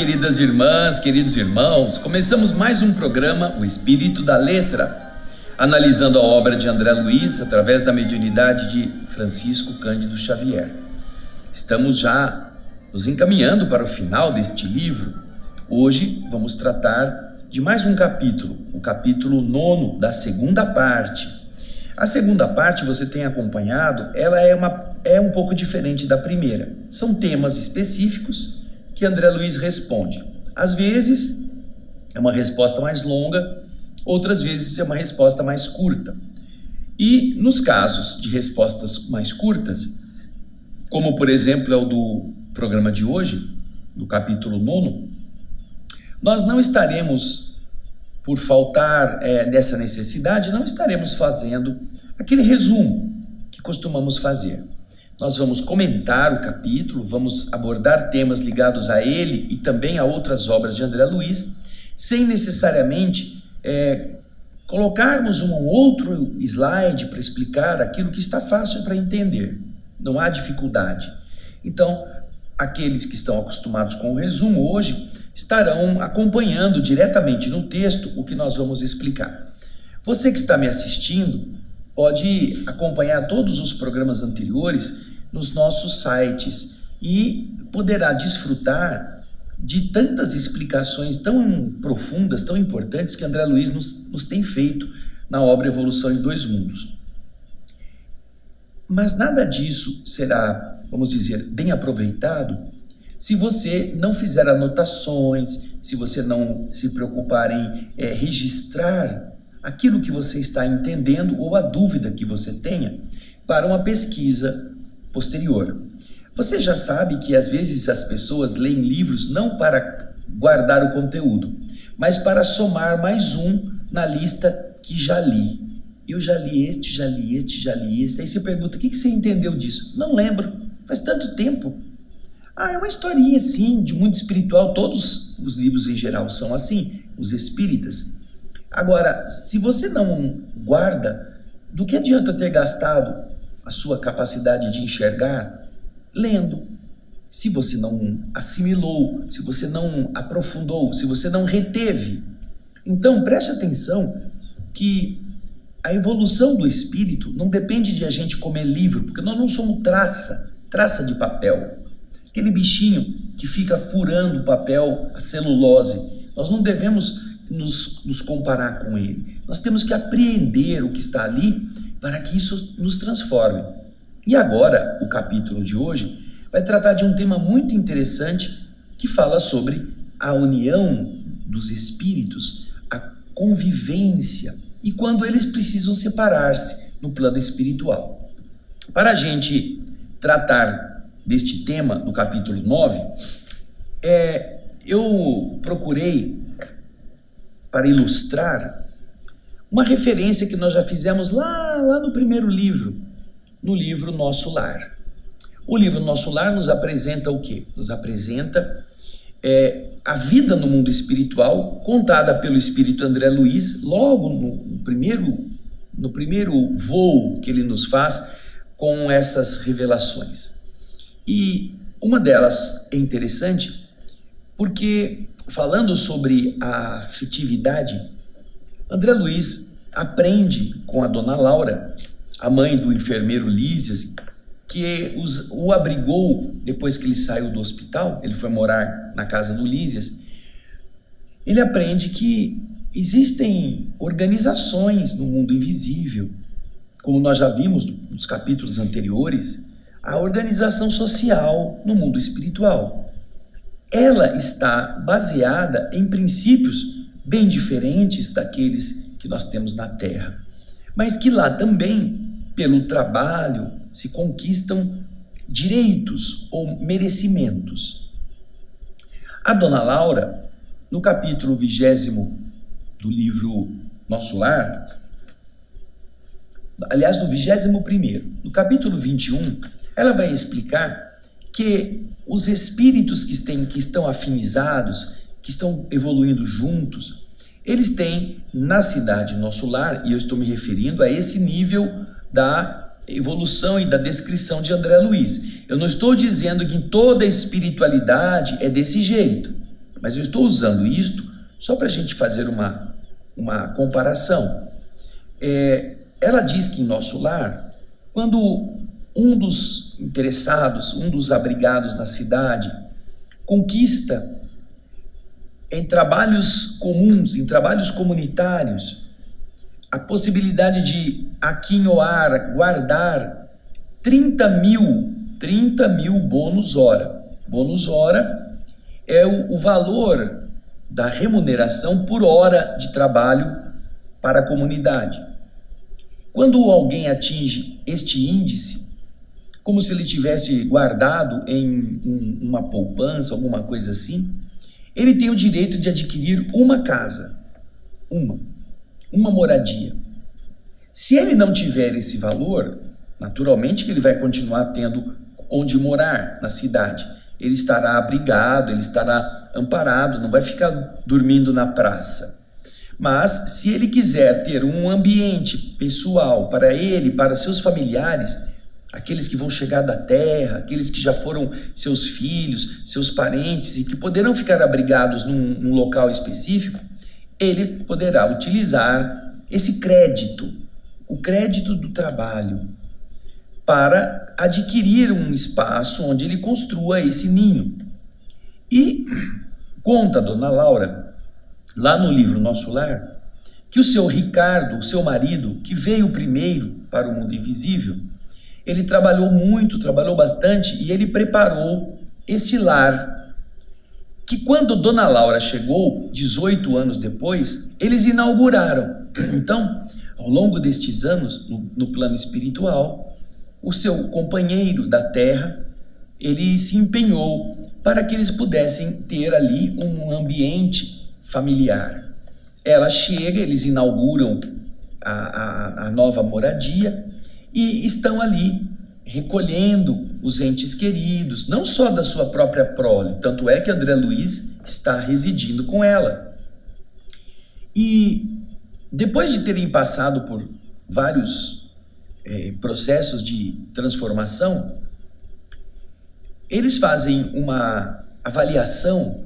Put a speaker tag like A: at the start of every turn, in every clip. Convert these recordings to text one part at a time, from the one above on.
A: queridas irmãs, queridos irmãos. Começamos mais um programa, O Espírito da Letra, analisando a obra de André Luiz através da mediunidade de Francisco Cândido Xavier. Estamos já nos encaminhando para o final deste livro. Hoje vamos tratar de mais um capítulo, o capítulo 9 da segunda parte. A segunda parte, você tem acompanhado, ela é um pouco diferente da primeira. São temas específicos que André Luiz responde. Às vezes é uma resposta mais longa, outras vezes é uma resposta mais curta. E nos casos de respostas mais curtas, como por exemplo é o do programa de hoje, do capítulo 9, nós não estaremos, por faltar dessa necessidade, não estaremos fazendo aquele resumo que costumamos fazer. Nós vamos comentar o capítulo, vamos abordar temas ligados a ele e também a outras obras de André Luiz, sem necessariamente colocarmos um outro slide para explicar aquilo que está fácil para entender. Não há dificuldade. Então, aqueles que estão acostumados com o resumo hoje estarão acompanhando diretamente no texto o que nós vamos explicar. Você que está me assistindo pode acompanhar todos os programas anteriores nos nossos sites e poderá desfrutar de tantas explicações tão profundas, tão importantes que André Luiz nos tem feito na obra Evolução em Dois Mundos. Mas nada disso será, vamos dizer, bem aproveitado se você não fizer anotações, se você não se preocupar em registrar aquilo que você está entendendo ou a dúvida que você tenha para uma pesquisa posterior. Você já sabe que às vezes as pessoas leem livros não para guardar o conteúdo, mas para somar mais um na lista que já li. Eu já li este, já li este, já li este. Aí você pergunta, o que você entendeu disso? Não lembro, faz tanto tempo. É uma historinha assim, de mundo espiritual. Todos os livros em geral são assim, os espíritas. Agora, se você não guarda, do que adianta ter gastado a sua capacidade de enxergar lendo? Se você não assimilou, se você não aprofundou, se você não reteve. Então, preste atenção que a evolução do espírito não depende de a gente comer livro, porque nós não somos traça de papel. Aquele bichinho que fica furando o papel, a celulose. Nós não devemos nos comparar com ele. Nós temos que apreender o que está ali para que isso nos transforme. E agora, o capítulo de hoje vai tratar de um tema muito interessante que fala sobre a união dos espíritos, a convivência e quando eles precisam separar-se no plano espiritual. Para a gente tratar deste tema no capítulo 9, eu procurei, para ilustrar, uma referência que nós já fizemos lá no primeiro livro, no livro Nosso Lar. O livro Nosso Lar nos apresenta o quê? Nos apresenta a vida no mundo espiritual, contada pelo Espírito André Luiz, logo no primeiro voo que ele nos faz com essas revelações. E uma delas é interessante porque, falando sobre a afetividade, André Luiz aprende com a dona Laura, a mãe do enfermeiro Lísias, que o abrigou depois que ele saiu do hospital. Ele foi morar na casa do Lísias. Ele aprende que existem organizações no mundo invisível, como nós já vimos nos capítulos anteriores, a organização social no mundo espiritual. Ela está baseada em princípios bem diferentes daqueles que nós temos na Terra, mas que lá também, pelo trabalho, se conquistam direitos ou merecimentos. A dona Laura, no capítulo 20º do livro Nosso Lar, aliás, no 21º, no capítulo 21, ela vai explicar que os espíritos que estão afinizados, que estão evoluindo juntos, eles têm na cidade Nosso Lar, e eu estou me referindo a esse nível da evolução e da descrição de André Luiz. Eu não estou dizendo que em toda a espiritualidade é desse jeito. Mas eu estou usando isto só para a gente fazer uma comparação. Ela diz que em nosso lar, quando um dos interessados, um dos abrigados na cidade, conquista em trabalhos comuns, em trabalhos comunitários, a possibilidade de aquinhoar, guardar 30 mil bônus hora. Bônus hora é o valor da remuneração por hora de trabalho para a comunidade. Quando alguém atinge este índice, como se ele tivesse guardado em uma poupança, alguma coisa assim, ele tem o direito de adquirir uma casa, uma moradia. Se ele não tiver esse valor, naturalmente que ele vai continuar tendo onde morar na cidade. Ele estará abrigado, ele estará amparado, não vai ficar dormindo na praça. Mas se ele quiser ter um ambiente pessoal para ele, para seus familiares, aqueles que vão chegar da terra, aqueles que já foram seus filhos, seus parentes e que poderão ficar abrigados num local específico, ele poderá utilizar esse crédito, o crédito do trabalho, para adquirir um espaço onde ele construa esse ninho. E conta a dona Laura, lá no livro Nosso Lar, que o seu Ricardo, o seu marido, que veio primeiro para o mundo invisível, ele trabalhou muito, trabalhou bastante e ele preparou esse lar que quando dona Laura chegou, 18 anos depois, eles inauguraram. Então, ao longo destes anos, no plano espiritual, o seu companheiro da terra, ele se empenhou para que eles pudessem ter ali um ambiente familiar. Ela chega, eles inauguram a nova moradia e estão ali recolhendo os entes queridos, não só da sua própria prole, tanto é que André Luiz está residindo com ela. E depois de terem passado por vários processos de transformação, eles fazem uma avaliação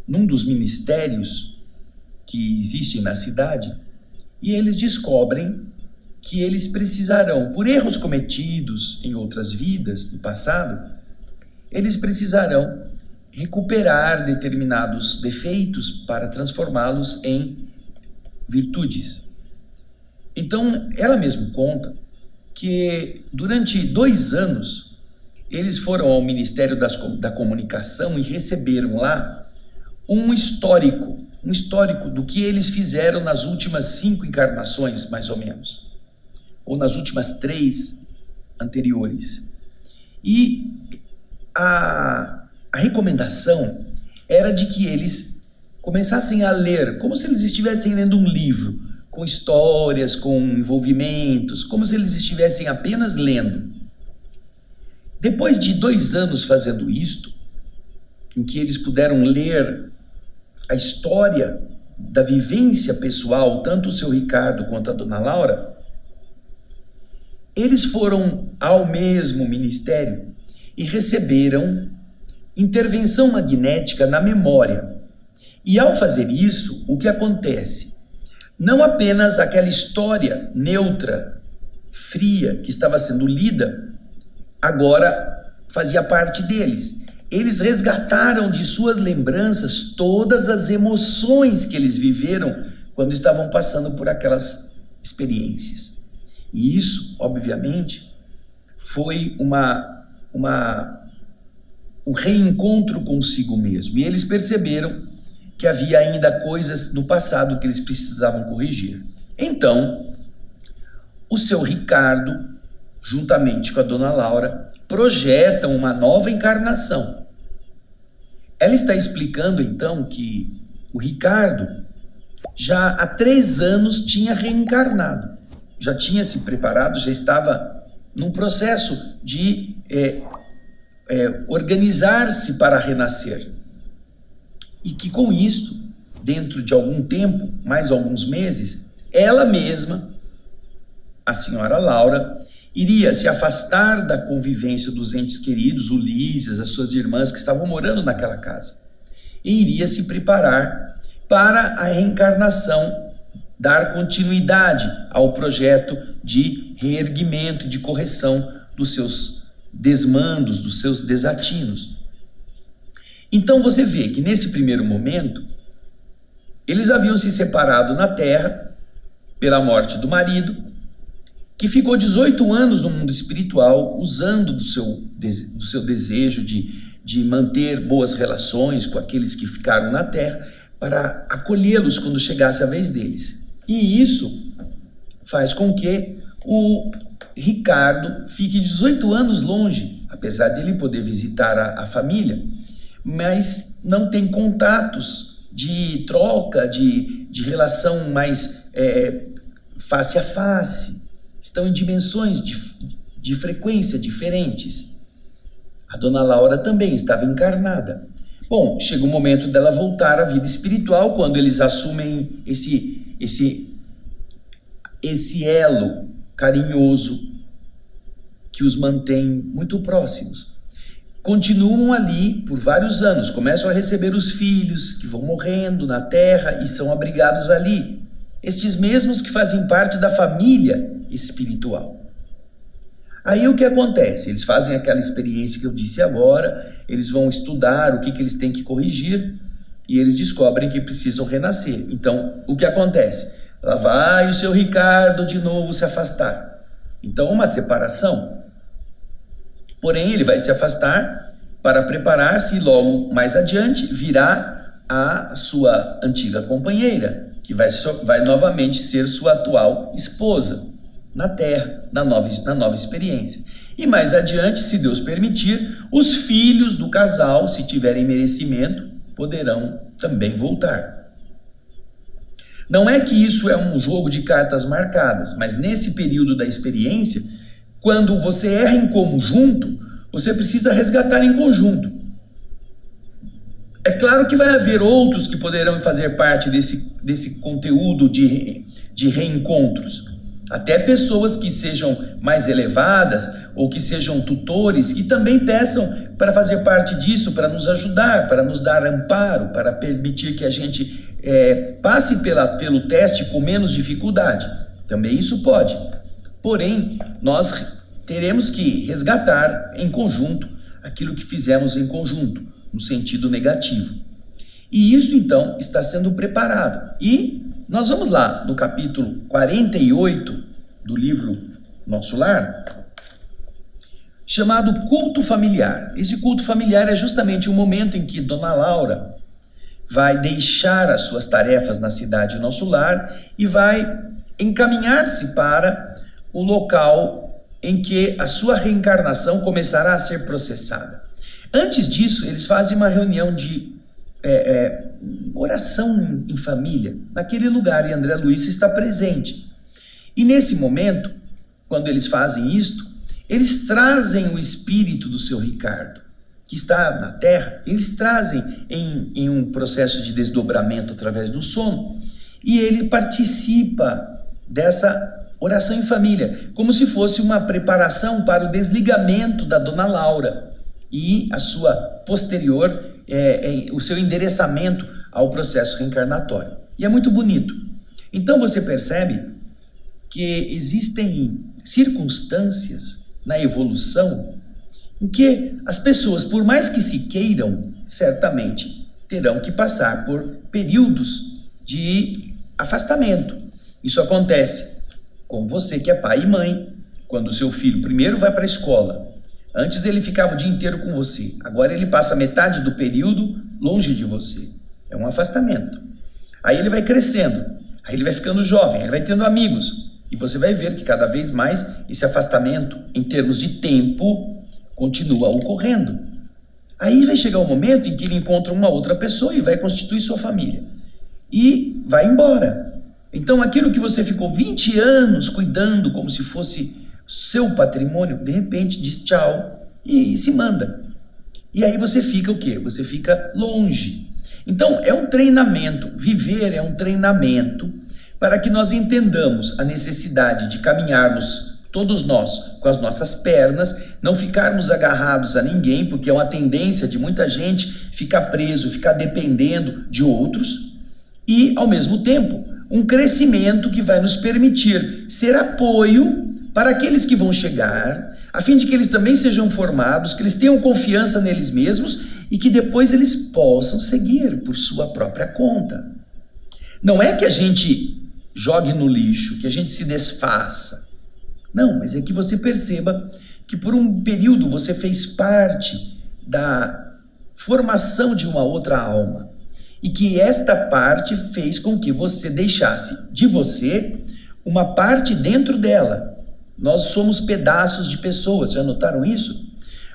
A: num dos ministérios que existem na cidade e eles descobrem que eles precisarão, por erros cometidos em outras vidas do passado, eles precisarão recuperar determinados defeitos para transformá-los em virtudes. Então, ela mesma conta que durante 2 anos eles foram ao Ministério da Comunicação e receberam lá um histórico do que eles fizeram nas últimas 5 encarnações, mais ou menos, ou nas últimas 3 anteriores. E a recomendação era de que eles começassem a ler, como se eles estivessem lendo um livro, com histórias, com envolvimentos, como se eles estivessem apenas lendo. Depois de 2 anos fazendo isto, em que eles puderam ler a história da vivência pessoal, tanto o seu Ricardo quanto a dona Laura, eles foram ao mesmo ministério e receberam intervenção magnética na memória. E ao fazer isso, o que acontece? Não apenas aquela história neutra, fria, que estava sendo lida, agora fazia parte deles. Eles resgataram de suas lembranças todas as emoções que eles viveram quando estavam passando por aquelas experiências. E isso, obviamente, foi um reencontro consigo mesmo. E eles perceberam que havia ainda coisas no passado que eles precisavam corrigir. Então, o seu Ricardo, juntamente com a dona Laura, projetam uma nova encarnação. Ela está explicando, então, que o Ricardo já há 3 anos tinha reencarnado. Já tinha se preparado, já estava num processo de organizar-se para renascer. E que com isso, dentro de algum tempo, mais alguns meses, ela mesma, a senhora Laura, iria se afastar da convivência dos entes queridos, Ulisses, as suas irmãs que estavam morando naquela casa. e iria se preparar para a reencarnação, dar continuidade ao projeto de reerguimento, de correção dos seus desmandos, dos seus desatinos. Então você vê que nesse primeiro momento, eles haviam se separado na Terra pela morte do marido, que ficou 18 anos no mundo espiritual, usando do seu desejo de manter boas relações com aqueles que ficaram na Terra, para acolhê-los quando chegasse a vez deles. E isso faz com que o Ricardo fique 18 anos longe, apesar de ele poder visitar a família, mas não tem contatos de troca, de relação mais face a face. Estão em dimensões de frequência diferentes. A dona Laura também estava encarnada. Bom, chega o momento dela voltar à vida espiritual, quando eles assumem esse elo carinhoso que os mantém muito próximos. Continuam ali por vários anos, começam a receber os filhos que vão morrendo na Terra e são abrigados ali. Estes mesmos que fazem parte da família espiritual. Aí o que acontece? Eles fazem aquela experiência que eu disse agora, eles vão estudar o que eles têm que corrigir e eles descobrem que precisam renascer. Então, o que acontece? Lá vai o seu Ricardo de novo se afastar. Então, uma separação. Porém, ele vai se afastar para preparar-se e logo mais adiante virá a sua antiga companheira, que vai novamente ser sua atual esposa na Terra, na nova experiência. E mais adiante, se Deus permitir, os filhos do casal, se tiverem merecimento, poderão também voltar. Não é que isso é um jogo de cartas marcadas, mas nesse período da experiência, quando você erra em conjunto, você precisa resgatar em conjunto. É claro que vai haver outros que poderão fazer parte desse conteúdo de reencontros. Até pessoas que sejam mais elevadas ou que sejam tutores, que também peçam para fazer parte disso, para nos ajudar, para nos dar amparo, para permitir que a gente passe pelo teste com menos dificuldade. Também isso pode. Porém, nós teremos que resgatar em conjunto aquilo que fizemos em conjunto, no sentido negativo. E isso, então, está sendo preparado. E nós vamos lá no capítulo 48 do livro Nosso Lar, chamado Culto Familiar. Esse culto familiar é justamente o momento em que Dona Laura vai deixar as suas tarefas na cidade Nosso Lar e vai encaminhar-se para o local em que a sua reencarnação começará a ser processada. Antes disso, eles fazem uma reunião de oração em família, naquele lugar, e André Luiz está presente. E nesse momento, quando eles fazem isto, eles trazem o espírito do seu Ricardo, que está na Terra, eles trazem em um processo de desdobramento através do sono, e ele participa dessa oração em família, como se fosse uma preparação para o desligamento da Dona Laura e a sua posterior, o seu endereçamento ao processo reencarnatório. E é muito bonito. Então você percebe que existem circunstâncias na evolução em que as pessoas, por mais que se queiram, certamente terão que passar por períodos de afastamento. Isso acontece com você que é pai e mãe, quando o seu filho primeiro vai para a escola. Antes ele ficava o dia inteiro com você, agora ele passa metade do período longe de você. É um afastamento. Aí ele vai crescendo, aí ele vai ficando jovem, ele vai tendo amigos. E você vai ver que cada vez mais esse afastamento, em termos de tempo, continua ocorrendo. Aí vai chegar um momento em que ele encontra uma outra pessoa e vai constituir sua família. E vai embora. Então aquilo que você ficou 20 anos cuidando como se fosse seu patrimônio, de repente diz tchau e se manda. E aí você fica o quê? Você fica longe. Então é um treinamento, viver é um treinamento para que nós entendamos a necessidade de caminharmos Todos nós, com as nossas pernas, não ficarmos agarrados a ninguém, porque é uma tendência de muita gente ficar preso, ficar dependendo de outros, e, ao mesmo tempo, um crescimento que vai nos permitir ser apoio para aqueles que vão chegar, a fim de que eles também sejam formados, que eles tenham confiança neles mesmos e que depois eles possam seguir por sua própria conta. Não é que a gente jogue no lixo, que a gente se desfaça. Não, mas é que você perceba que por um período você fez parte da formação de uma outra alma e que esta parte fez com que você deixasse de você uma parte dentro dela. Nós somos pedaços de pessoas, já notaram isso?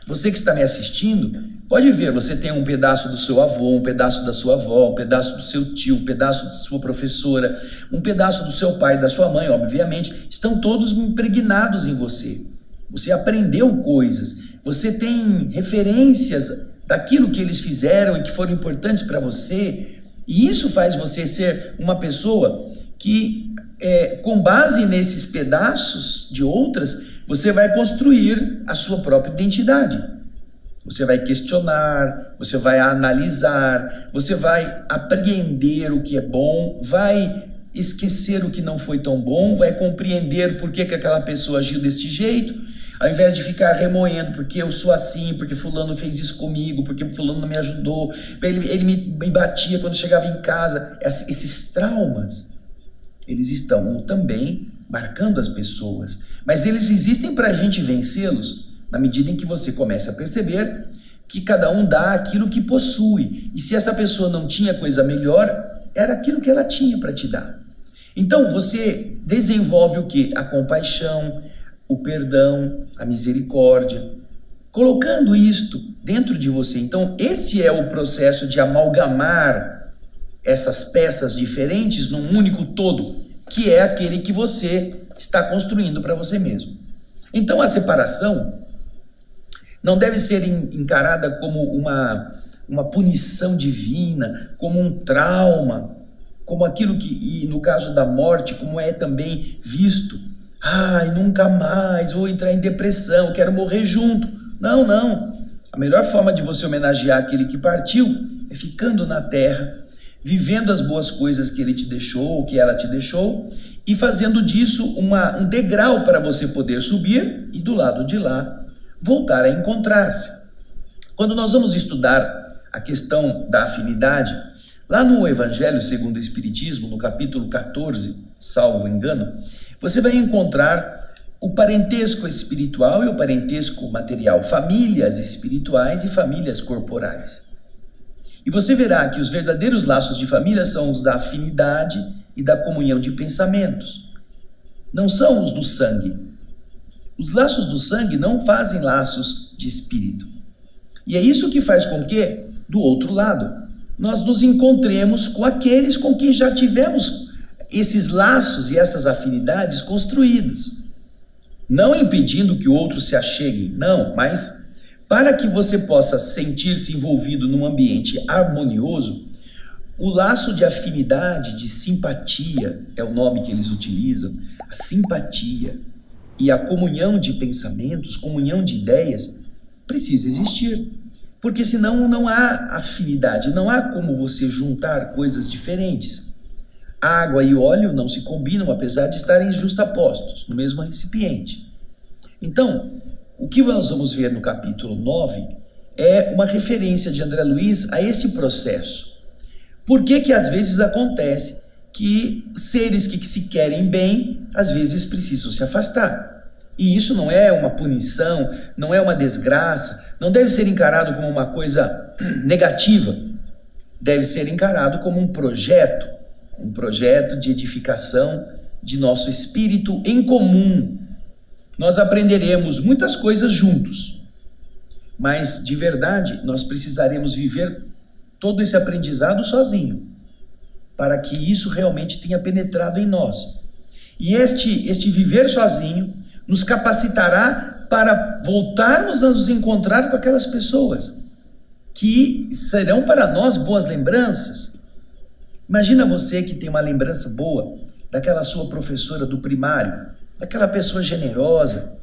A: Você que está me assistindo, pode ver, você tem um pedaço do seu avô, um pedaço da sua avó, um pedaço do seu tio, um pedaço da sua professora, um pedaço do seu pai, da sua mãe, obviamente, estão todos impregnados em você. Você aprendeu coisas, você tem referências daquilo que eles fizeram e que foram importantes para você, e isso faz você ser uma pessoa que, com base nesses pedaços de outras, você vai construir a sua própria identidade. Você vai questionar, você vai analisar, você vai apreender o que é bom, vai esquecer o que não foi tão bom, vai compreender por que aquela pessoa agiu deste jeito, ao invés de ficar remoendo, porque eu sou assim, porque fulano fez isso comigo, porque fulano não me ajudou, ele me batia quando chegava em casa. Esses traumas, eles estão também marcando as pessoas, mas eles existem para a gente vencê-los na medida em que você começa a perceber que cada um dá aquilo que possui, e se essa pessoa não tinha coisa melhor, era aquilo que ela tinha para te dar. Então você desenvolve o quê? A compaixão, o perdão, a misericórdia, colocando isto dentro de você. Então este é o processo de amalgamar essas peças diferentes num único todo, que é aquele que você está construindo para você mesmo. Então a separação não deve ser encarada como uma punição divina, como um trauma, como aquilo que, e no caso da morte, como é também visto. Ai, nunca mais, vou entrar em depressão, quero morrer junto. Não, não. A melhor forma de você homenagear aquele que partiu é ficando na terra, vivendo as boas coisas que ele te deixou, que ela te deixou, e fazendo disso um degrau para você poder subir e do lado de lá voltar a encontrar-se. Quando nós vamos estudar a questão da afinidade, lá no Evangelho segundo o Espiritismo, no capítulo 14, salvo engano, você vai encontrar o parentesco espiritual e o parentesco material, famílias espirituais e famílias corporais. E você verá que os verdadeiros laços de família são os da afinidade e da comunhão de pensamentos. Não são os do sangue. Os laços do sangue não fazem laços de espírito. E é isso que faz com que, do outro lado, nós nos encontremos com aqueles com quem já tivemos esses laços e essas afinidades construídas. Não impedindo que o outro se achegue, não, mas para que você possa sentir-se envolvido num ambiente harmonioso, o laço de afinidade, de simpatia, é o nome que eles utilizam, a simpatia e a comunhão de pensamentos, comunhão de ideias, precisa existir. Porque senão não há afinidade, não há como você juntar coisas diferentes. Água e óleo não se combinam, apesar de estarem justapostos no mesmo recipiente. Então, o que nós vamos ver no capítulo 9 é uma referência de André Luiz a esse processo. Por que que às vezes acontece que seres que se querem bem, às vezes precisam se afastar? E isso não é uma punição, não é uma desgraça, não deve ser encarado como uma coisa negativa. Deve ser encarado como um projeto de edificação de nosso espírito em comum. Nós aprenderemos muitas coisas juntos, mas de verdade nós precisaremos viver todo esse aprendizado sozinho, para que isso realmente tenha penetrado em nós. E este viver sozinho nos capacitará para voltarmos a nos encontrar com aquelas pessoas que serão para nós boas lembranças. Imagina você que tem uma lembrança boa daquela sua professora do primário, daquela pessoa generosa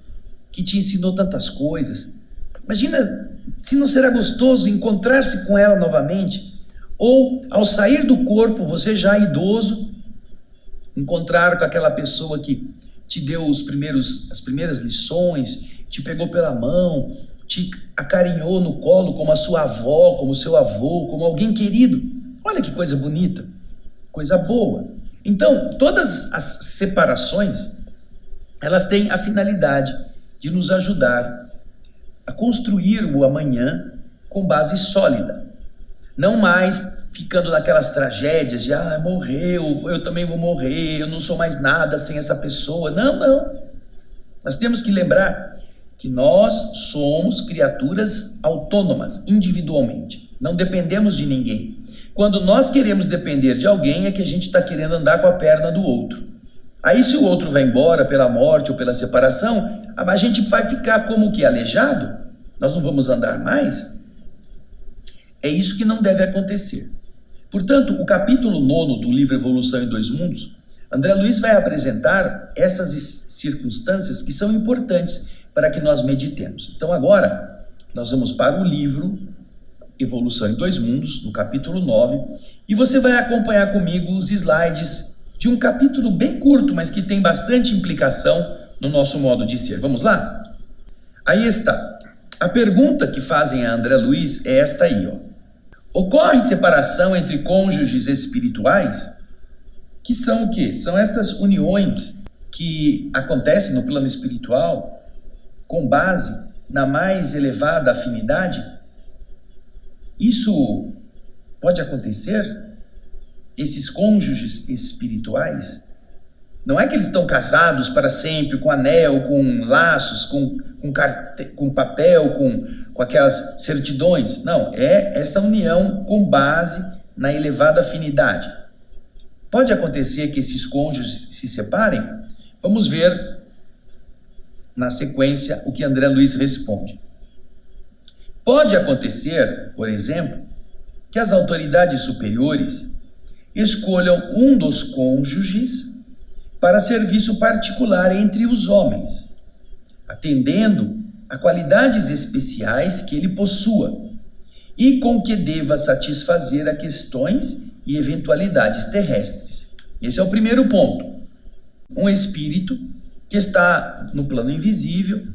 A: que te ensinou tantas coisas. Imagina se não será gostoso encontrar-se com ela novamente, ou ao sair do corpo, você já idoso, encontrar com aquela pessoa que te deu as primeiras lições, te pegou pela mão, te acarinhou no colo como a sua avó, como o seu avô, como alguém querido. Olha que coisa bonita, coisa boa. Então, todas as separações, elas têm a finalidade de nos ajudar a construir o amanhã com base sólida. Não mais ficando naquelas tragédias de morreu, eu também vou morrer, eu não sou mais nada sem essa pessoa. Não. Nós temos que lembrar que nós somos criaturas autônomas, individualmente. Não dependemos de ninguém. Quando nós queremos depender de alguém, é que a gente está querendo andar com a perna do outro. Aí se o outro vai embora pela morte ou pela separação, a gente vai ficar como que aleijado? Nós não vamos andar mais? É isso que não deve acontecer. Portanto, o capítulo 9 do livro Evolução em Dois Mundos, André Luiz vai apresentar essas circunstâncias que são importantes para que nós meditemos. Então agora, nós vamos para o livro Evolução em Dois Mundos, no capítulo 9, e você vai acompanhar comigo os slides de um capítulo bem curto, mas que tem bastante implicação no nosso modo de ser. Vamos lá? Aí está. A pergunta que fazem a André Luiz é esta aí, ó. Ocorre separação entre cônjuges espirituais? Que são o quê? São estas uniões que acontecem no plano espiritual com base na mais elevada afinidade? Isso pode acontecer? Esses cônjuges espirituais? Não é que eles estão casados para sempre, com anel, com laços, com papel, com aquelas certidões. Não, é essa união com base na elevada afinidade. Pode acontecer que esses cônjuges se separem? Vamos ver na sequência o que André Luiz responde. Pode acontecer, por exemplo, que as autoridades superiores escolham um dos cônjuges para serviço particular entre os homens, atendendo a qualidades especiais que ele possua e com que deva satisfazer a questões e eventualidades terrestres. Esse é o primeiro ponto. Um espírito que está no plano invisível,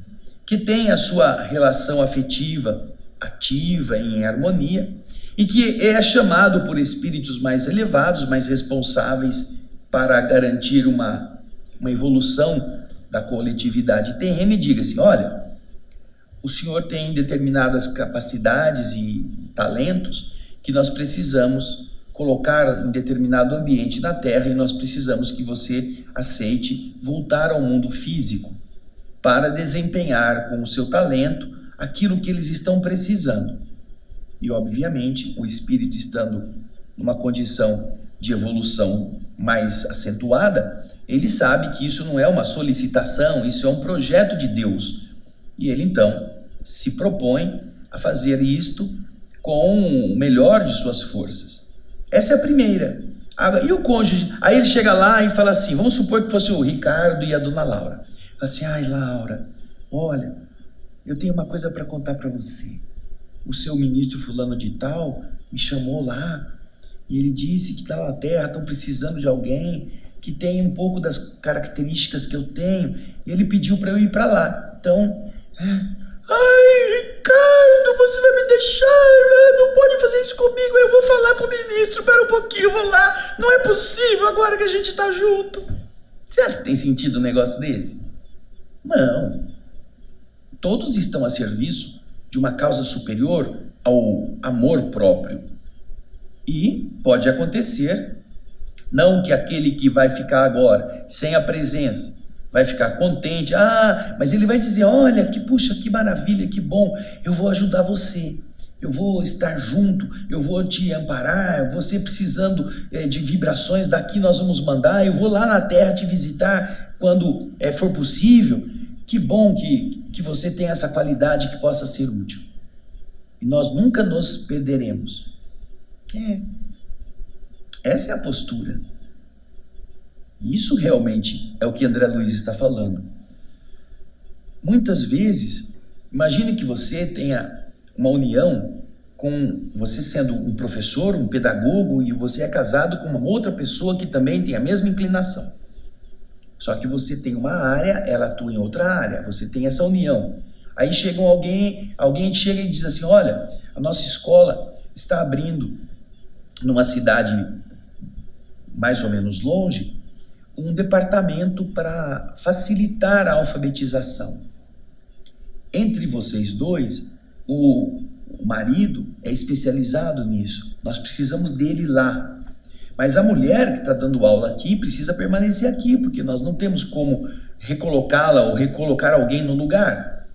A: que tem a sua relação afetiva ativa, em harmonia, e que é chamado por espíritos mais elevados, mais responsáveis para garantir uma evolução da coletividade terrena, e diga assim: olha, o senhor tem determinadas capacidades e talentos que nós precisamos colocar em determinado ambiente na Terra, e nós precisamos que você aceite voltar ao mundo físico para desempenhar com o seu talento aquilo que eles estão precisando. E, obviamente, o espírito estando numa condição de evolução mais acentuada, ele sabe que isso não é uma solicitação, isso é um projeto de Deus. E ele, então, se propõe a fazer isto com o melhor de suas forças. Essa é a primeira. E o cônjuge? Aí ele chega lá e fala assim, vamos supor que fosse o Ricardo e a dona Laura. Fala assim: ai, Laura, olha, eu tenho uma coisa para contar para você. O seu ministro fulano de tal me chamou lá e ele disse que lá na Terra estão precisando de alguém que tem um pouco das características que eu tenho, e ele pediu para eu ir para lá. Então, ai, Ricardo, você vai me deixar? Não pode fazer isso comigo, eu vou falar com o ministro, espera um pouquinho, eu vou lá. Não é possível agora que a gente está junto. Você acha que tem sentido um negócio desse? Não. Todos estão a serviço de uma causa superior ao amor próprio. E pode acontecer, não que aquele que vai ficar agora sem a presença vai ficar contente, mas ele vai dizer: olha, puxa, que maravilha, que bom, eu vou ajudar você, eu vou estar junto, eu vou te amparar, você precisando de vibrações daqui nós vamos mandar, eu vou lá na Terra te visitar quando for possível. Que bom que você tem essa qualidade que possa ser útil. E nós nunca nos perderemos. Essa é a postura. E isso realmente é o que André Luiz está falando. Muitas vezes, imagine que você tenha uma união com você sendo um professor, um pedagogo, e você é casado com uma outra pessoa que também tem a mesma inclinação. Só que você tem uma área, ela atua em outra área, você tem essa união. Aí chega alguém chega e diz assim, olha, a nossa escola está abrindo numa cidade mais ou menos longe, um departamento para facilitar a alfabetização. Entre vocês dois, o marido é especializado nisso, nós precisamos dele lá. Mas a mulher que está dando aula aqui precisa permanecer aqui, porque nós não temos como recolocá-la ou recolocar alguém no lugar.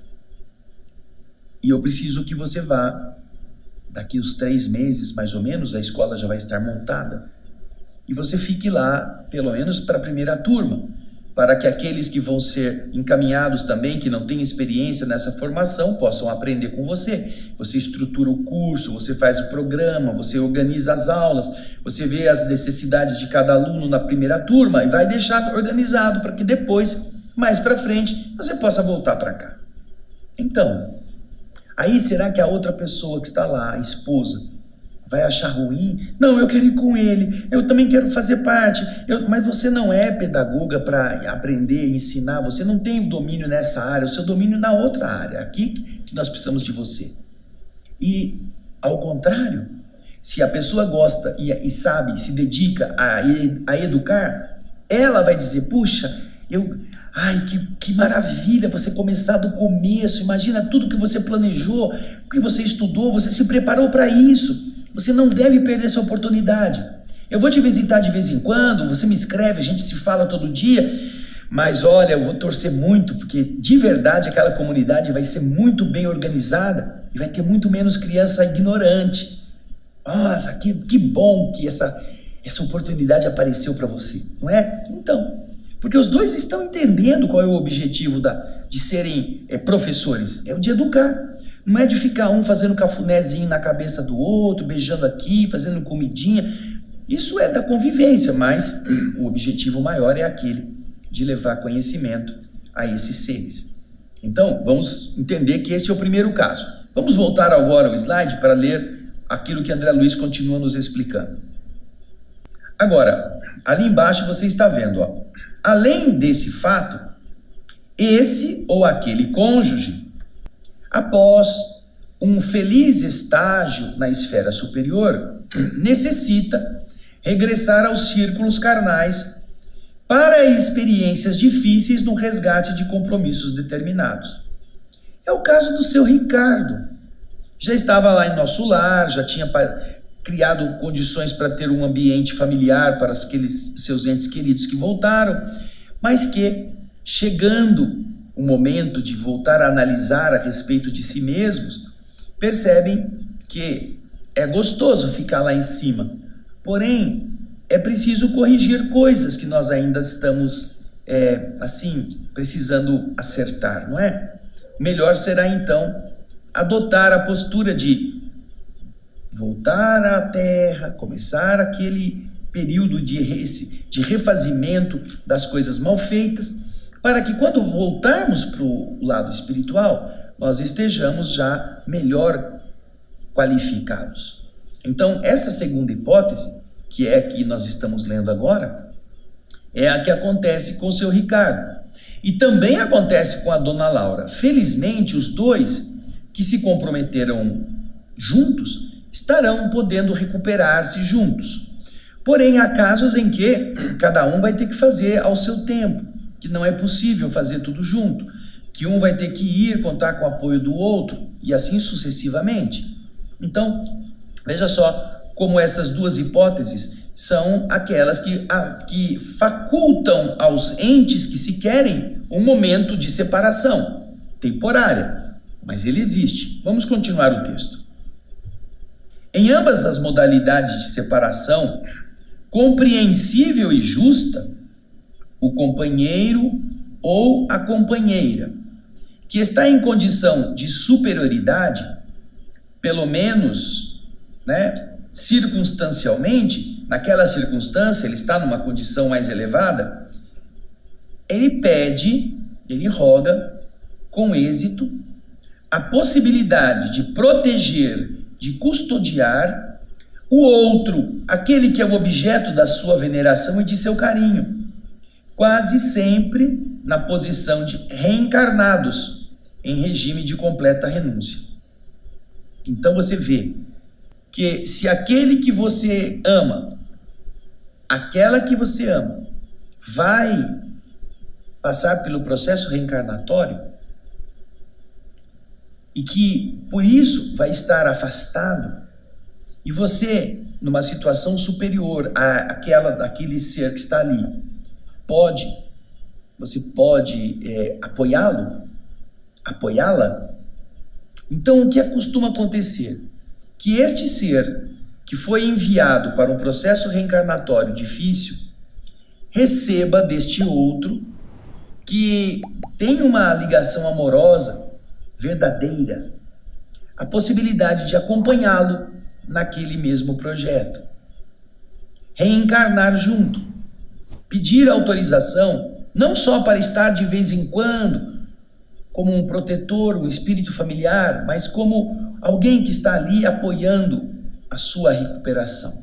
A: E eu preciso que você vá, daqui uns 3 meses mais ou menos, a escola já vai estar montada. E você fique lá, pelo menos para a primeira turma, para que aqueles que vão ser encaminhados também, que não têm experiência nessa formação, possam aprender com você. Você estrutura o curso, você faz o programa, você organiza as aulas, você vê as necessidades de cada aluno na primeira turma e vai deixar organizado para que depois, mais para frente, você possa voltar para cá. Então, aí será que a outra pessoa que está lá, a esposa, vai achar ruim? Não, eu quero ir com ele, eu também quero fazer parte. Mas você não é pedagoga para aprender, ensinar, você não tem o domínio nessa área, o seu domínio na outra área, aqui que nós precisamos de você. E, ao contrário, se a pessoa gosta e sabe, se dedica a educar, ela vai dizer, puxa, que maravilha você começar do começo, imagina tudo que você planejou, o que você estudou, você se preparou para isso. Você não deve perder essa oportunidade. Eu vou te visitar de vez em quando, você me escreve, a gente se fala todo dia, mas olha, eu vou torcer muito, porque de verdade aquela comunidade vai ser muito bem organizada e vai ter muito menos criança ignorante. Nossa, que bom que essa oportunidade apareceu para você, não é? Então, porque os dois estão entendendo qual é o objetivo de serem professores, é o de educar. Não é de ficar um fazendo cafunézinho na cabeça do outro, beijando aqui, fazendo comidinha. Isso é da convivência, mas o objetivo maior é aquele de levar conhecimento a esses seres. Então, vamos entender que esse é o primeiro caso. Vamos voltar agora ao slide para ler aquilo que André Luiz continua nos explicando. Agora, ali embaixo você está vendo, além desse fato, esse ou aquele cônjuge, após um feliz estágio na esfera superior, necessita regressar aos círculos carnais para experiências difíceis no resgate de compromissos determinados. É o caso do seu Ricardo. Já estava lá em nosso lar, já tinha criado condições para ter um ambiente familiar para aqueles seus entes queridos que voltaram, mas que, chegando o momento de voltar a analisar a respeito de si mesmos, percebem que é gostoso ficar lá em cima, porém é preciso corrigir coisas que nós ainda estamos precisando acertar, não é? Melhor será então adotar a postura de voltar à terra, começar aquele período de refazimento das coisas mal feitas, para que quando voltarmos para o lado espiritual, nós estejamos já melhor qualificados. Então, essa segunda hipótese, que é a que nós estamos lendo agora, é a que acontece com o seu Ricardo. E também acontece com a dona Laura. Felizmente, os dois que se comprometeram juntos estarão podendo recuperar-se juntos. Porém, há casos em que cada um vai ter que fazer ao seu tempo, que não é possível fazer tudo junto, que um vai ter que ir contar com o apoio do outro, e assim sucessivamente. Então, veja só como essas duas hipóteses são aquelas que facultam aos entes que se querem um momento de separação, temporária, mas ele existe. Vamos continuar o texto. Em ambas as modalidades de separação, compreensível e justa, o companheiro ou a companheira, que está em condição de superioridade, pelo menos, circunstancialmente, naquela circunstância, ele está numa condição mais elevada, ele pede, ele roga com êxito a possibilidade de proteger, de custodiar o outro, aquele que é o objeto da sua veneração e de seu carinho, quase sempre na posição de reencarnados em regime de completa renúncia. Então você vê que se aquele que você ama, aquela que você ama, vai passar pelo processo reencarnatório e que por isso vai estar afastado, e você, numa situação superior àquele ser que está ali, você pode apoiá-la. Então o que costuma acontecer? Que este ser que foi enviado para um processo reencarnatório difícil, receba deste outro que tem uma ligação amorosa verdadeira, a possibilidade de acompanhá-lo naquele mesmo projeto, reencarnar junto, pedir autorização, não só para estar de vez em quando como um protetor, um espírito familiar, mas como alguém que está ali apoiando a sua recuperação.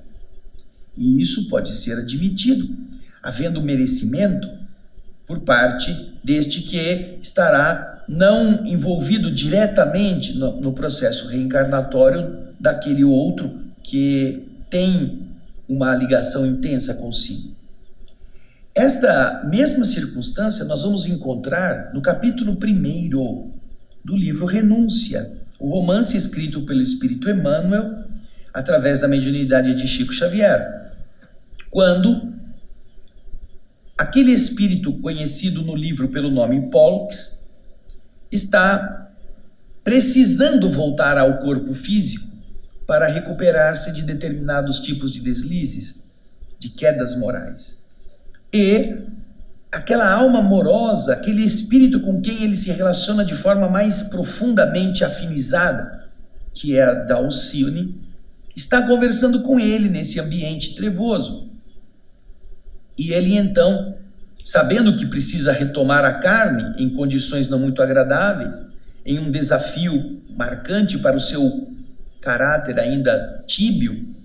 A: E isso pode ser admitido, havendo merecimento por parte deste que estará não envolvido diretamente no processo reencarnatório daquele outro que tem uma ligação intensa consigo. Esta mesma circunstância nós vamos encontrar no capítulo 1 do livro Renúncia, o romance escrito pelo Espírito Emmanuel através da mediunidade de Chico Xavier, quando aquele espírito conhecido no livro pelo nome Pollux está precisando voltar ao corpo físico para recuperar-se de determinados tipos de deslizes, de quedas morais. E aquela alma amorosa, aquele espírito com quem ele se relaciona de forma mais profundamente afinizada, que é a da Alcione, está conversando com ele nesse ambiente trevoso. E ele então, sabendo que precisa retomar a carne em condições não muito agradáveis, em um desafio marcante para o seu caráter ainda tíbio,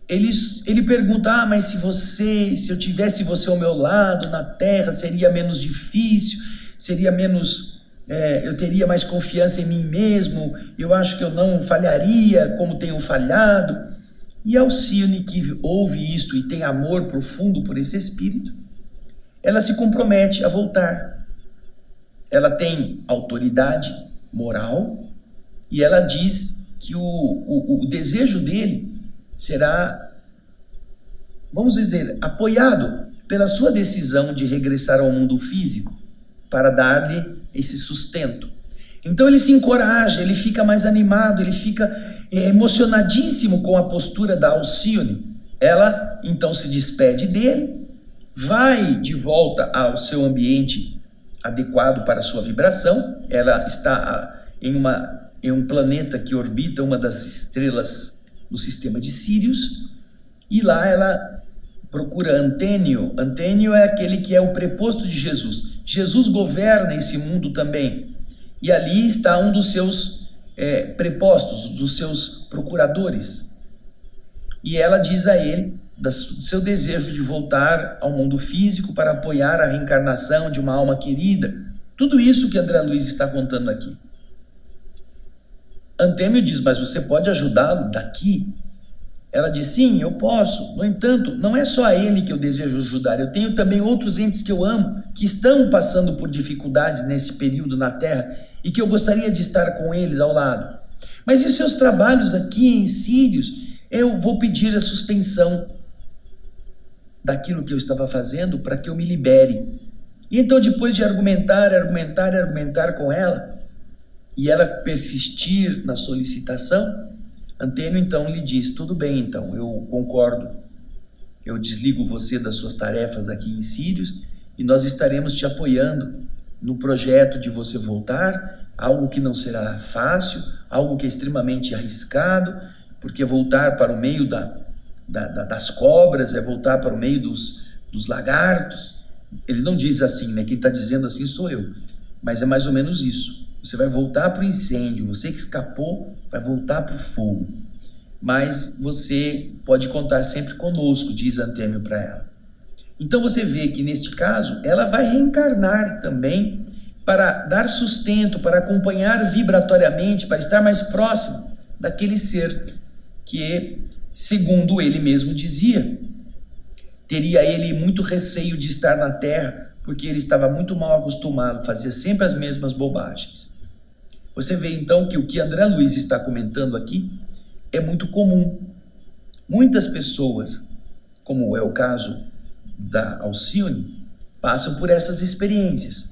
A: ele pergunta, mas se eu tivesse você ao meu lado na terra, seria menos difícil, seria menos, eu teria mais confiança em mim mesmo, eu acho que eu não falharia como tenho falhado. E Alcione, que ouve isto e tem amor profundo por esse espírito, ela se compromete a voltar. Ela tem autoridade moral e ela diz que o desejo dele será, vamos dizer, apoiado pela sua decisão de regressar ao mundo físico para dar-lhe esse sustento. Então ele se encoraja, ele fica mais animado, ele fica emocionadíssimo com a postura da Alcione. Ela então se despede dele, vai de volta ao seu ambiente adequado para a sua vibração. Ela está em um planeta que orbita uma das estrelas do sistema de Sírius, e lá ela procura Antênio. Antênio é aquele que é o preposto de Jesus. Jesus governa esse mundo também, e ali está um dos seus prepostos, dos seus procuradores. E ela diz a ele do seu desejo de voltar ao mundo físico para apoiar a reencarnação de uma alma querida. Tudo isso que André Luiz está contando aqui. Antênio diz, mas você pode ajudá-lo daqui? Ela diz, sim, eu posso. No entanto, não é só a ele que eu desejo ajudar. Eu tenho também outros entes que eu amo, que estão passando por dificuldades nesse período na Terra e que eu gostaria de estar com eles ao lado. Mas e os seus trabalhos aqui em Sírios? Eu vou pedir a suspensão daquilo que eu estava fazendo para que eu me libere. E então, depois de argumentar com ela, e ela persistir na solicitação, Antênio então lhe diz, tudo bem então, eu concordo, eu desligo você das suas tarefas aqui em Sírios e nós estaremos te apoiando no projeto de você voltar, algo que não será fácil, algo que é extremamente arriscado, porque voltar para o meio das cobras, vai voltar para o meio dos lagartos. Ele não diz assim, né? Quem está dizendo assim sou eu. Mas é mais ou menos isso. Você vai voltar para o incêndio, você que escapou vai voltar para o fogo. Mas você pode contar sempre conosco, diz Antêmio para ela. Então você vê que neste caso, ela vai reencarnar também para dar sustento, para acompanhar vibratoriamente, para estar mais próximo daquele ser que, segundo ele mesmo dizia, teria ele muito receio de estar na Terra, porque ele estava muito mal acostumado, fazia sempre as mesmas bobagens. Você vê então que o que André Luiz está comentando aqui é muito comum. Muitas pessoas, como é o caso da Alcione, passam por essas experiências.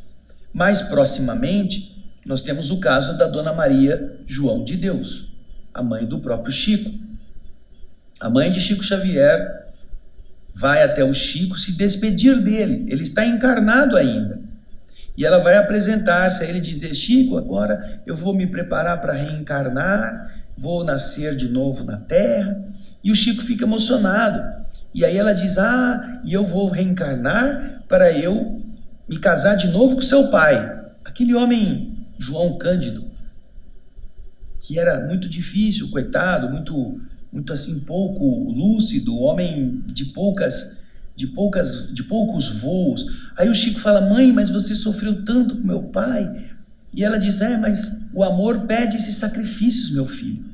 A: Mais proximamente, nós temos o caso da Dona Maria João de Deus, a mãe do próprio Chico. A mãe de Chico Xavier vai até o Chico se despedir dele, ele está encarnado ainda. E ela vai apresentar-se a ele e dizer: Chico, agora eu vou me preparar para reencarnar, vou nascer de novo na Terra. E o Chico fica emocionado. E aí ela diz: e eu vou reencarnar para eu me casar de novo com seu pai. Aquele homem, João Cândido, que era muito difícil, coitado, muito assim, pouco lúcido, homem de poucos voos. Aí o Chico fala: mãe, mas você sofreu tanto com meu pai. E ela diz: mas o amor pede esses sacrifícios, meu filho.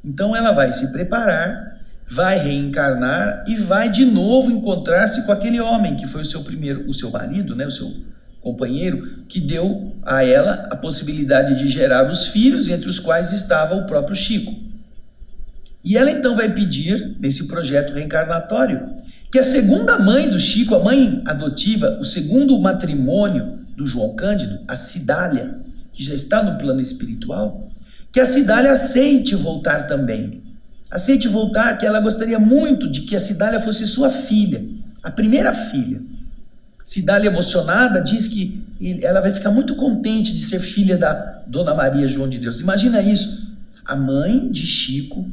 A: Então ela vai se preparar, vai reencarnar e vai de novo encontrar-se com aquele homem que foi o seu marido, né, o seu companheiro, que deu a ela a possibilidade de gerar os filhos, entre os quais estava o próprio Chico. E ela então vai pedir, nesse projeto reencarnatório, que a segunda mãe do Chico, a mãe adotiva, o segundo matrimônio do João Cândido, a Cidália, que já está no plano espiritual, que a Cidália aceite voltar também. Aceite voltar, que ela gostaria muito de que a Cidália fosse sua filha, a primeira filha. Cidália, emocionada, diz que ela vai ficar muito contente de ser filha da Dona Maria João de Deus. Imagina isso, a mãe de Chico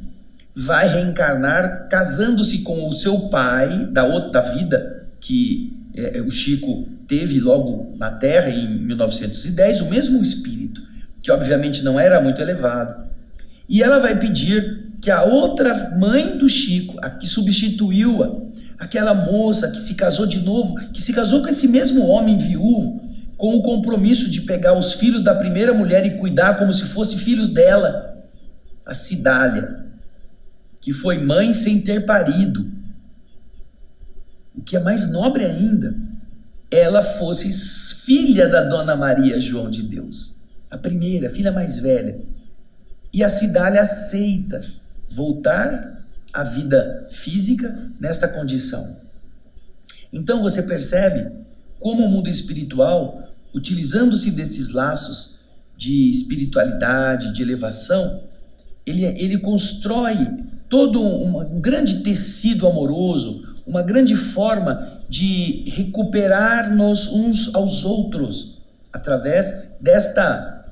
A: vai reencarnar casando-se com o seu pai da outra vida que o Chico teve logo na Terra em 1910, o mesmo espírito, que obviamente não era muito elevado. E ela vai pedir que a outra mãe do Chico, a que substituiu-a, aquela moça que se casou de novo, que se casou com esse mesmo homem viúvo, com o compromisso de pegar os filhos da primeira mulher e cuidar como se fossem filhos dela, a Cidália, que foi mãe sem ter parido. O que é mais nobre ainda, ela fosse filha da Dona Maria João de Deus, a primeira, a filha mais velha. E a Cidália aceita voltar à vida física nesta condição. Então você percebe como o mundo espiritual, utilizando-se desses laços de espiritualidade, de elevação, ele constrói todo um grande tecido amoroso, uma grande forma de recuperar-nos uns aos outros, através desta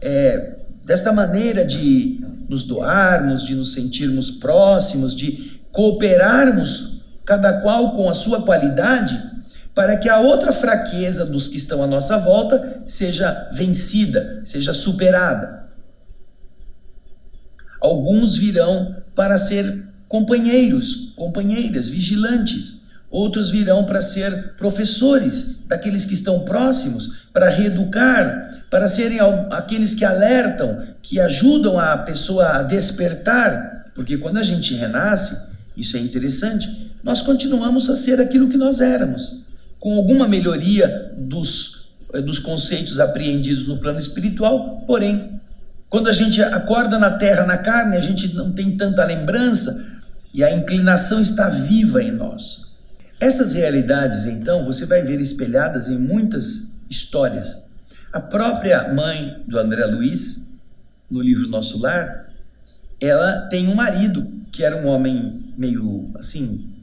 A: maneira de nos doarmos, de nos sentirmos próximos, de cooperarmos, cada qual com a sua qualidade, para que a outra fraqueza dos que estão à nossa volta seja vencida, seja superada. Alguns virão para ser companheiros, companheiras, vigilantes. Outros virão para ser professores daqueles que estão próximos, para reeducar, para serem aqueles que alertam, que ajudam a pessoa a despertar. Porque quando a gente renasce, isso é interessante, nós continuamos a ser aquilo que nós éramos, com alguma melhoria dos conceitos apreendidos no plano espiritual, porém, quando a gente acorda na terra, na carne, a gente não tem tanta lembrança e a inclinação está viva em nós. Essas realidades, então, você vai ver espelhadas em muitas histórias. A própria mãe do André Luiz, no livro Nosso Lar, ela tem um marido que era um homem meio, assim,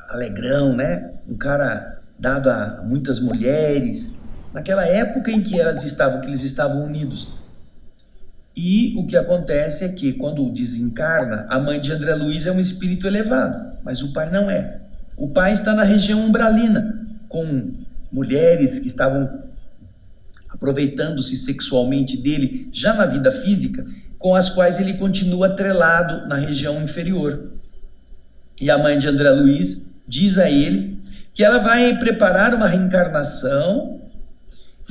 A: alegrão, né? Um cara dado a muitas mulheres, naquela época em que eles estavam unidos. E o que acontece é que quando desencarna, a mãe de André Luiz é um espírito elevado, mas o pai não é. O pai está na região umbralina, com mulheres que estavam aproveitando-se sexualmente dele já na vida física, com as quais ele continua atrelado na região inferior. E a mãe de André Luiz diz a ele que ela vai preparar uma reencarnação,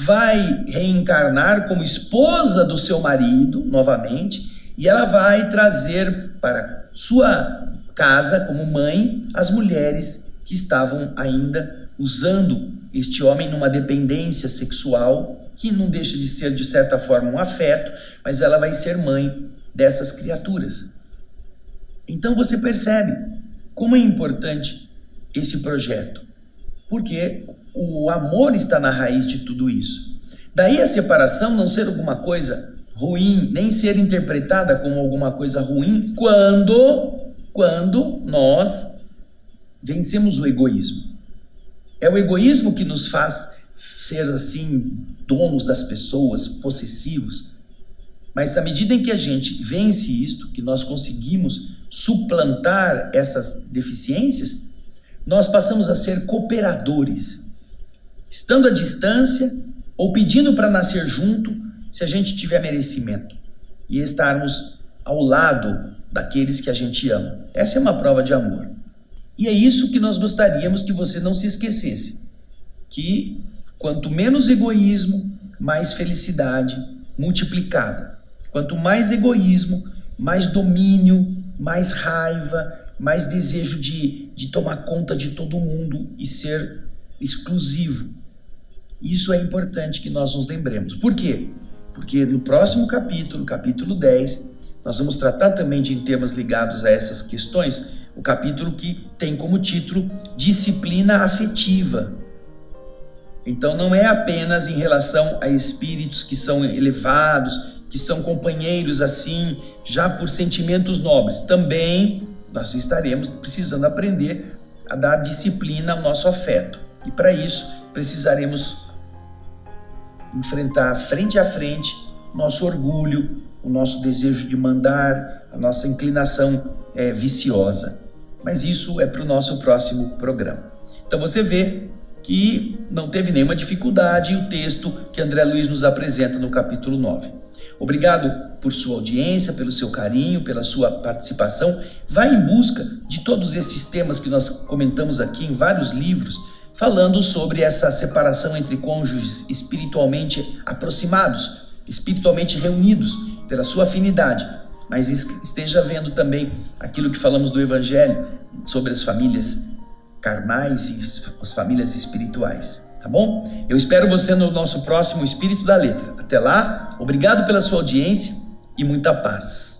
A: vai reencarnar como esposa do seu marido novamente, e ela vai trazer para sua casa como mãe as mulheres que estavam ainda usando este homem numa dependência sexual, que não deixa de ser de certa forma um afeto, mas ela vai ser mãe dessas criaturas. Então você percebe como é importante esse projeto, porque o amor está na raiz de tudo isso. Daí a separação não ser alguma coisa ruim, nem ser interpretada como alguma coisa ruim quando nós vencemos o egoísmo. É o egoísmo que nos faz ser assim, donos das pessoas, possessivos. Mas à medida em que a gente vence isto, que nós conseguimos suplantar essas deficiências, nós passamos a ser cooperadores, estando à distância ou pedindo para nascer junto, se a gente tiver merecimento, e estarmos ao lado daqueles que a gente ama. Essa é uma prova de amor. E é isso que nós gostaríamos que você não se esquecesse, que quanto menos egoísmo, mais felicidade multiplicada. Quanto mais egoísmo, mais domínio, mais raiva, mais desejo de tomar conta de todo mundo e ser exclusivo. Isso é importante que nós nos lembremos. Por quê? Porque no próximo capítulo, capítulo 10, nós vamos tratar também de temas ligados a essas questões, o capítulo que tem como título Disciplina Afetiva. Então não é apenas em relação a espíritos que são elevados, que são companheiros assim, já por sentimentos nobres. Também nós estaremos precisando aprender a dar disciplina ao nosso afeto. E para isso precisaremos enfrentar frente a frente nosso orgulho, o nosso desejo de mandar, a nossa inclinação viciosa. Mas isso é para o nosso próximo programa. Então você vê que não teve nenhuma dificuldade em o texto que André Luiz nos apresenta no capítulo 9. Obrigado por sua audiência, pelo seu carinho, pela sua participação. Vá em busca de todos esses temas que nós comentamos aqui em vários livros, falando sobre essa separação entre cônjuges espiritualmente aproximados, espiritualmente reunidos pela sua afinidade, mas esteja vendo também aquilo que falamos do Evangelho sobre as famílias carnais e as famílias espirituais, tá bom? Eu espero você no nosso próximo Espírito da Letra. Até lá, obrigado pela sua audiência e muita paz.